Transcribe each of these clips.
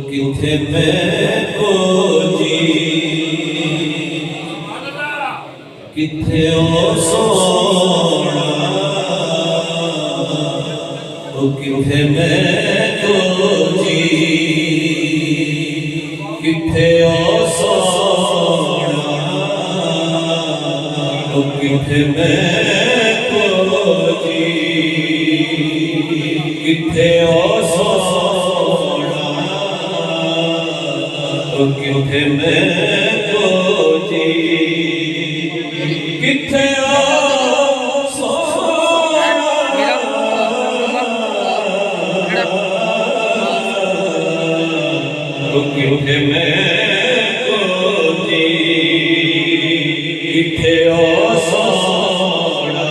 किथे मैं को जी किथे ओ सोना ओ किथे मैं को जी किथे ओ सोना ओ किथे मैं को जी किथे ओ सोना किथे मैं को जी किथे किथे मैं को जी किथे सोना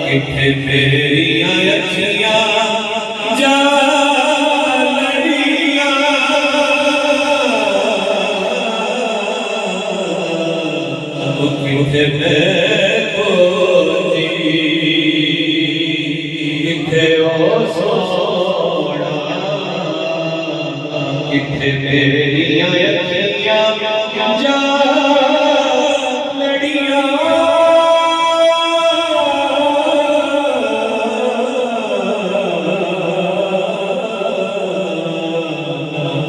किथे मेरियां अखियां जा किथे मैं को जी किथे ओ सोना किथे मेरियां अखियां जा लड़ियां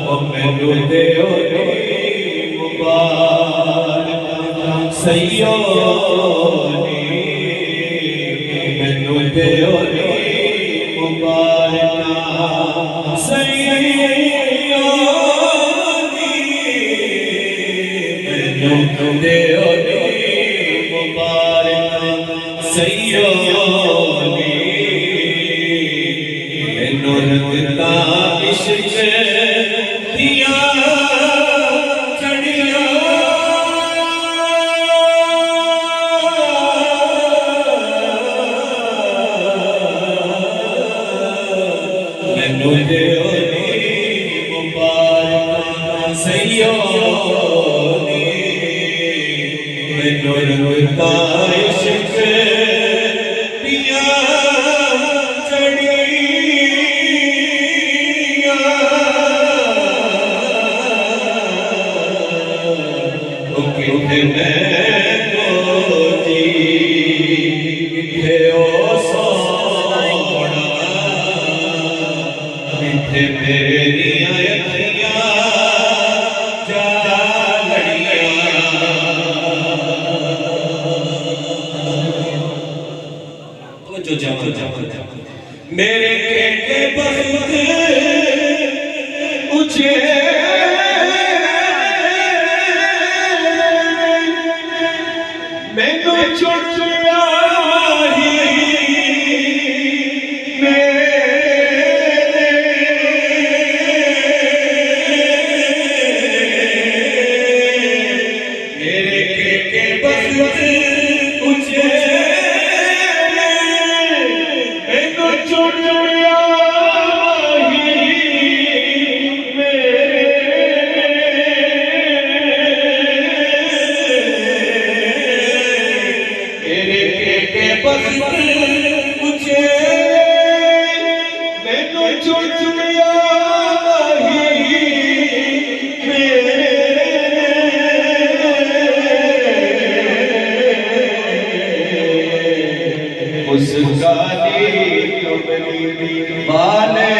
ओ मैनू देओ सैयो मैनू देओ मुबारक सैयो मैनू देओ मुबारक सैयो मैनू रंगता इश्क दिया सैयो मैनू रंगता इश्क दिया चढ़िया किथे मैं को जी किथे ओ सोना किथे मेरियां अखियां जा लड़ियां जो जा मेरे के बख्त ऊंचे मैनू चुड़िया बाले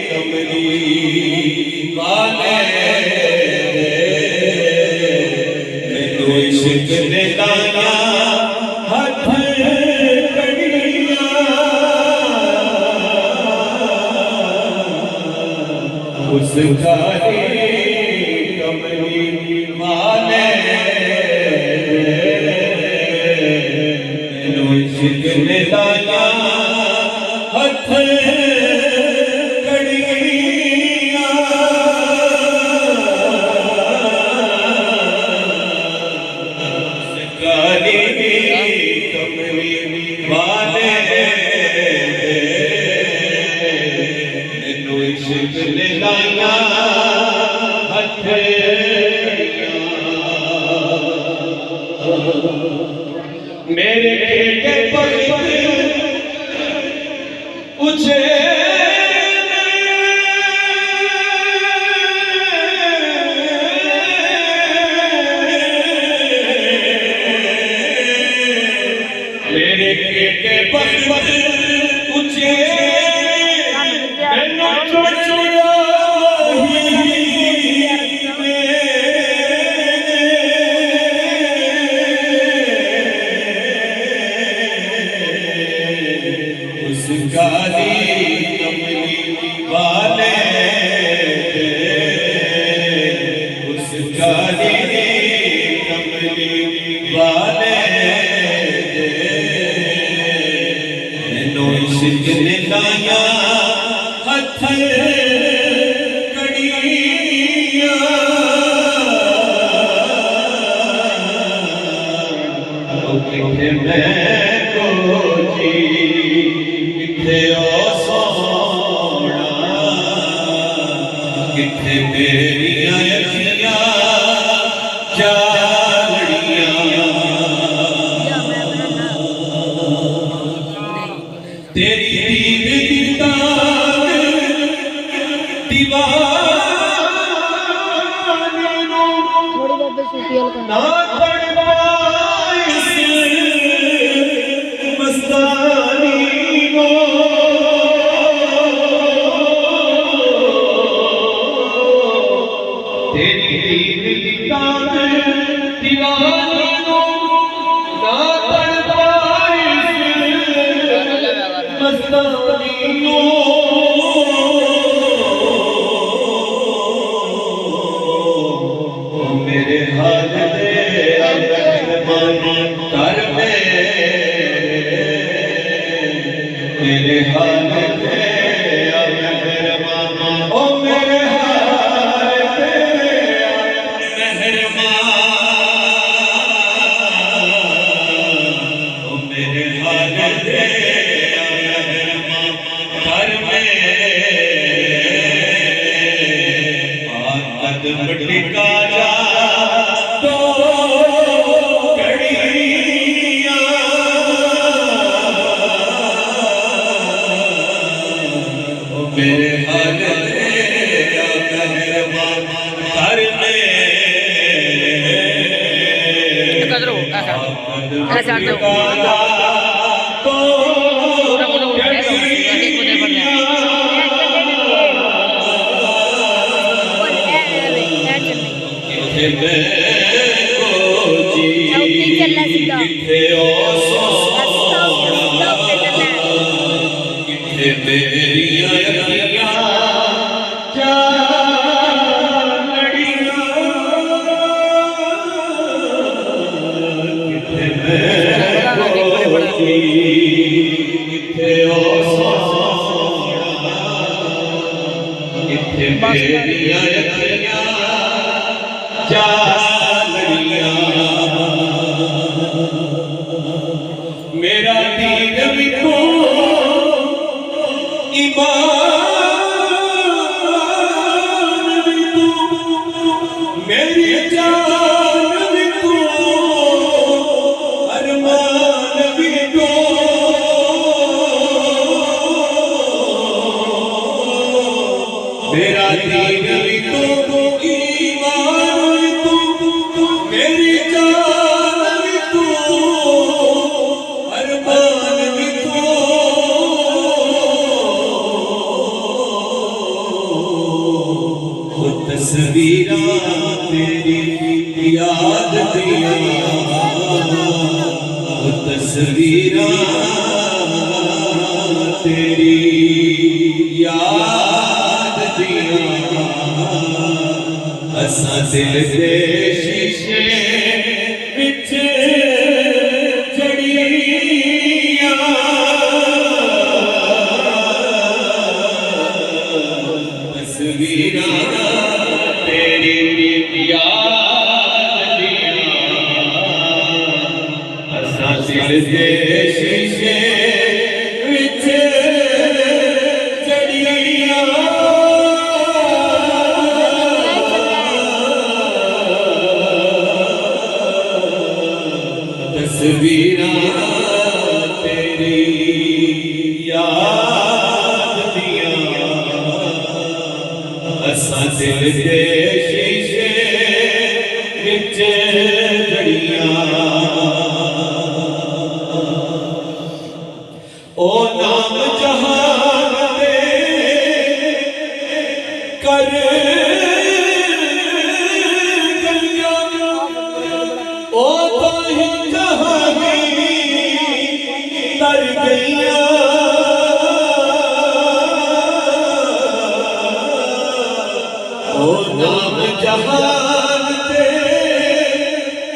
कमली बाले मैनू इश्क ने दाना हथ कड़िया उसका कमली बाले मेरे खेटे पर उछे मेरे खेटे पर उछे मेरे हाल मेरे हाल ओ मेरे हाल मेहरबान ओ मेरे हाल मेहरबान कर में कदम टिका जा मेरे हाल मेहरबान कर में ऐसा तो मेरा दीन भी तू ईमान भी तू मेरी जान भी तू अरमान भी तू मेरा दीन भी तू ईमान भी तू मेरी जान भी तू अरमान भी तू तस्वीरां तेरी याद दिया तस्वीरां तेरी याद दिया असा दिल दे शीशे विच जड़ियां तस्वीरां तेरी याद दिया असा दिल दे शीशे विच जड़ियां तस्वीरां तेरी याद दियां असां दिल दे शीशे विच जड़ियां ओ नाम जहान दे कर ओ ताही जहानी तर गईया ओ नाम जहान ते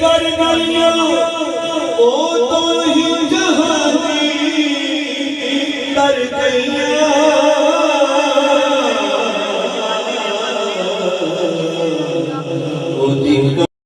कर गईया ओ ताही जहानी तर गईया